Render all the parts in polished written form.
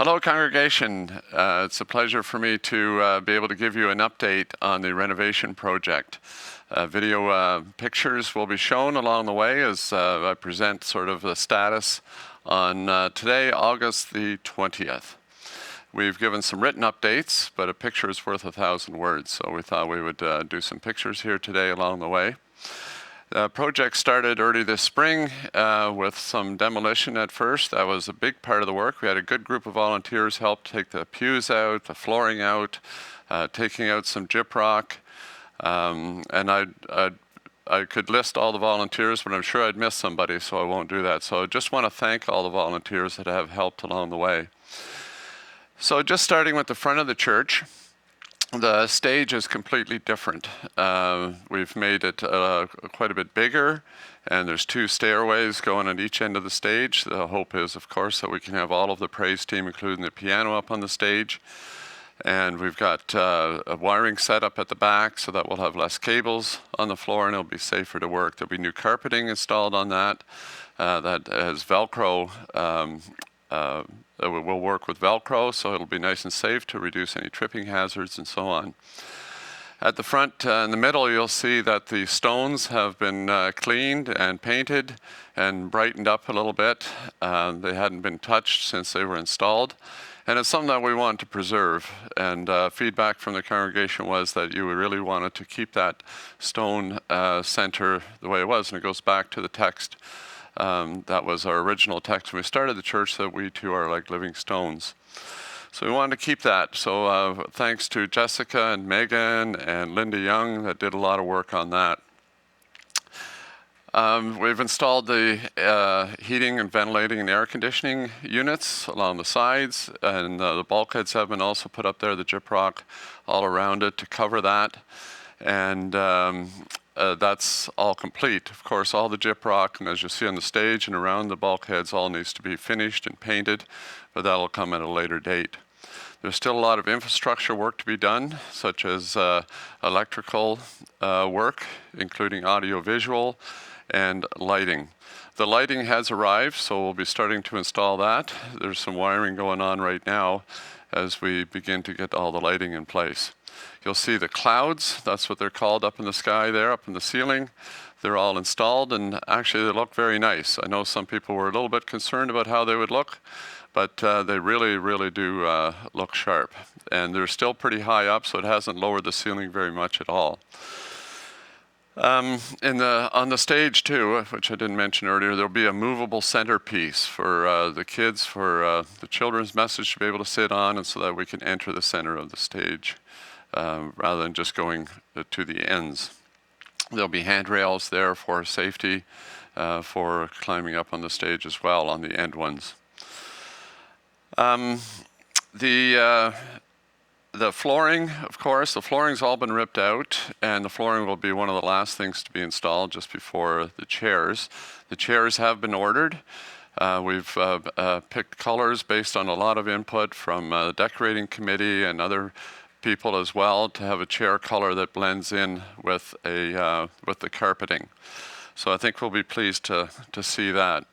Hello, congregation. It's a pleasure for me to be able to give you an update on the renovation project. Video pictures will be shown along the way as I present sort of the status on today, August the 20th. We've given some written updates, but a picture is worth 1,000 words, so we thought we would do some pictures here today along the way. The project started early this spring with some demolition at first. That was a big part of the work. We had a good group of volunteers help take the pews out, the flooring out, taking out some gyprock. And I could list all the volunteers, but I'm sure I'd miss somebody, so I won't do that. So I just want to thank all the volunteers that have helped along the way. So just starting with the front of the church, the stage is completely different. We've made it quite a bit bigger, and there's 2 stairways going at each end of the stage. The hope is, of course, that we can have all of the praise team, including the piano, up on the stage. And we've got a wiring set up at the back so that we'll have less cables on the floor and it'll be safer to work. There'll be new carpeting installed on that. That has Velcro. We'll work with Velcro, so it'll be nice and safe to reduce any tripping hazards and so on. At the front, in the middle, you'll see that the stones have been cleaned and painted and brightened up a little bit. They hadn't been touched since they were installed. And it's something that we want to preserve. And feedback from the congregation was that you really wanted to keep that stone center the way it was. And it goes back to the text. That was our original text when we started the church, that we too are like living stones. So we wanted to keep that. So thanks to Jessica and Megan and Linda Young that did a lot of work on that. We've installed the heating and ventilating and air conditioning units along the sides, and the bulkheads have been also put up there, the gyprock all around it to cover that. And that's all complete. Of course, all the gyprock, and as you see on the stage and around the bulkheads, all needs to be finished and painted, but that'll come at a later date. There's still a lot of infrastructure work to be done, such as electrical work, including audio-visual and lighting. The lighting has arrived, so we'll be starting to install that. There's some wiring going on right now as we begin to get all the lighting in place. You'll see the clouds, that's what they're called, up in the sky there, up in the ceiling. They're all installed, and actually they look very nice. I know some people were a little bit concerned about how they would look, but they really, really do look sharp. And they're still pretty high up, so it hasn't lowered the ceiling very much at all. On the stage too, which I didn't mention earlier, there'll be a movable centerpiece for the kids, for the children's message to be able to sit on, and so that we can enter the center of the stage rather than just going to the ends. There'll be handrails there for safety, for climbing up on the stage as well on the end ones. The flooring, of course, the flooring's all been ripped out, and the flooring will be one of the last things to be installed just before the chairs. The chairs have been ordered. We've picked colors based on a lot of input from the decorating committee and other people as well, to have a chair color that blends in with the carpeting. So I think we'll be pleased to see that.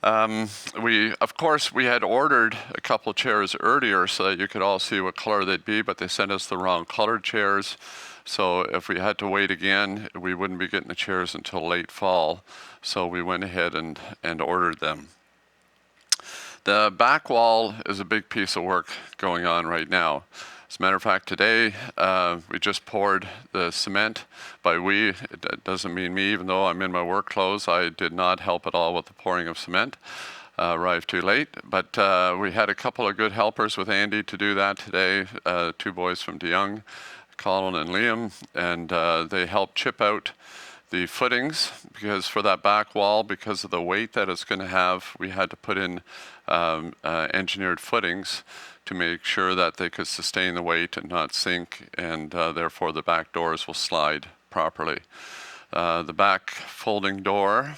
Of course, we had ordered a couple chairs earlier so that you could all see what color they'd be, but they sent us the wrong colored chairs. So if we had to wait again, we wouldn't be getting the chairs until late fall. So we went ahead and ordered them. The back wall is a big piece of work going on right now. As a matter of fact, today we just poured the cement. By we, it doesn't mean me, even though I'm in my work clothes. I did not help at all with the pouring of cement. Arrived too late, but we had a couple of good helpers with Andy to do that today. 2 boys from DeYoung, Colin and Liam, and they helped chip out the footings, because for that back wall, because of the weight that it's going to have, we had to put in engineered footings to make sure that they could sustain the weight and not sink, and therefore the back doors will slide properly. The back folding door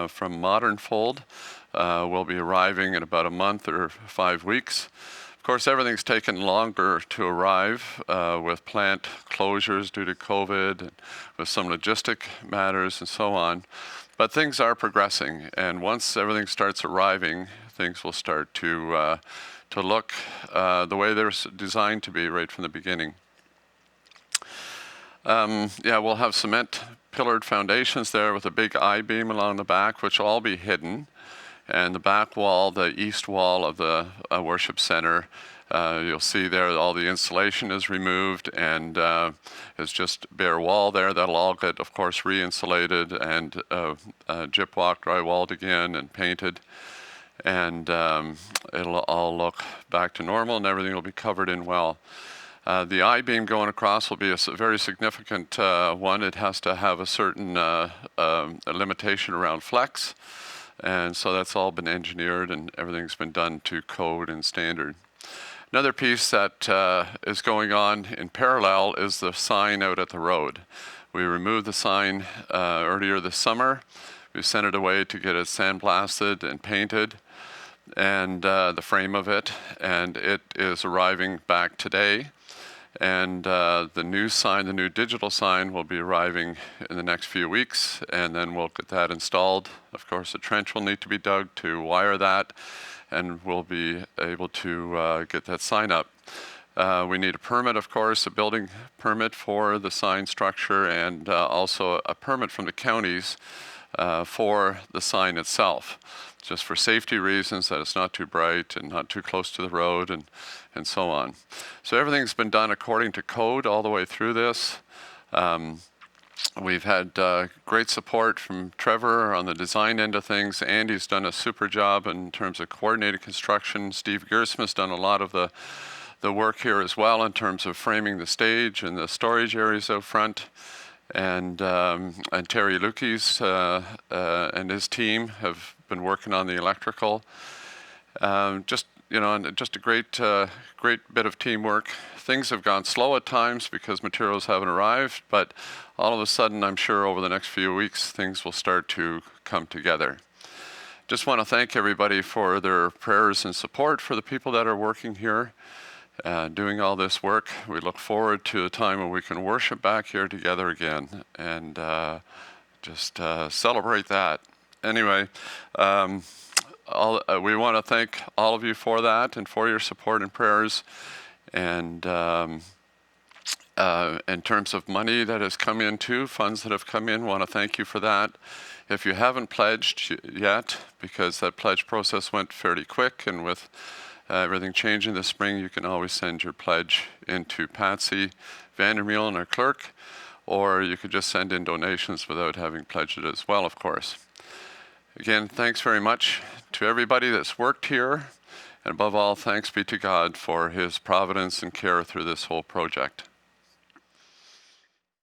from Modern Fold will be arriving in about a month or 5 weeks. Of course, everything's taken longer to arrive with plant closures due to COVID, and with some logistic matters and so on. But things are progressing, and once everything starts arriving, things will start to look the way they're designed to be right from the beginning. Yeah, we'll have cement pillared foundations there with a big I-beam along the back, which will all be hidden. And the back wall, the east wall of the worship center, you'll see there all the insulation is removed, and it's just bare wall there. That'll all get, of course, re-insulated and gyprock drywalled again and painted. And it'll all look back to normal, and everything will be covered in well. The I-beam going across will be a very significant one. It has to have a certain limitation around flex. And so that's all been engineered, and everything's been done to code and standard. Another piece that is going on in parallel is the sign out at the road. We removed the sign earlier this summer. We sent it away to get it sandblasted and painted, and the frame of it, and it is arriving back today. And the new sign, the new digital sign, will be arriving in the next few weeks, and then we'll get that installed. Of course, a trench will need to be dug to wire that, and we'll be able to get that sign up. We need a permit, of course, a building permit for the sign structure, and also a permit from the counties for the sign itself, just for safety reasons, that it's not too bright and not too close to the road, and so on. So everything's been done according to code all the way through this. We've had great support from Trevor on the design end of things. Andy's done a super job in terms of coordinated construction. Steve Gersma's done a lot of the work here as well in terms of framing the stage and the storage areas out front. And Terry Lukey's and his team have been working on the electrical. Just a great bit of teamwork. Things have gone slow at times because materials haven't arrived, but all of a sudden, I'm sure over the next few weeks, things will start to come together. Just want to thank everybody for their prayers and support for the people that are working here, doing all this work. We look forward to a time when we can worship back here together again, and just celebrate that. Anyway, we want to thank all of you for that and for your support and prayers. And in terms of money that has come in too, funds that have come in, want to thank you for that. If you haven't pledged yet, because that pledge process went fairly quick, and with everything changing this spring, you can always send your pledge into Patsy Vandermeulen, our clerk, or you could just send in donations without having pledged it as well, of course. Again, thanks very much to everybody that's worked here, and above all, thanks be to God for his providence and care through this whole project.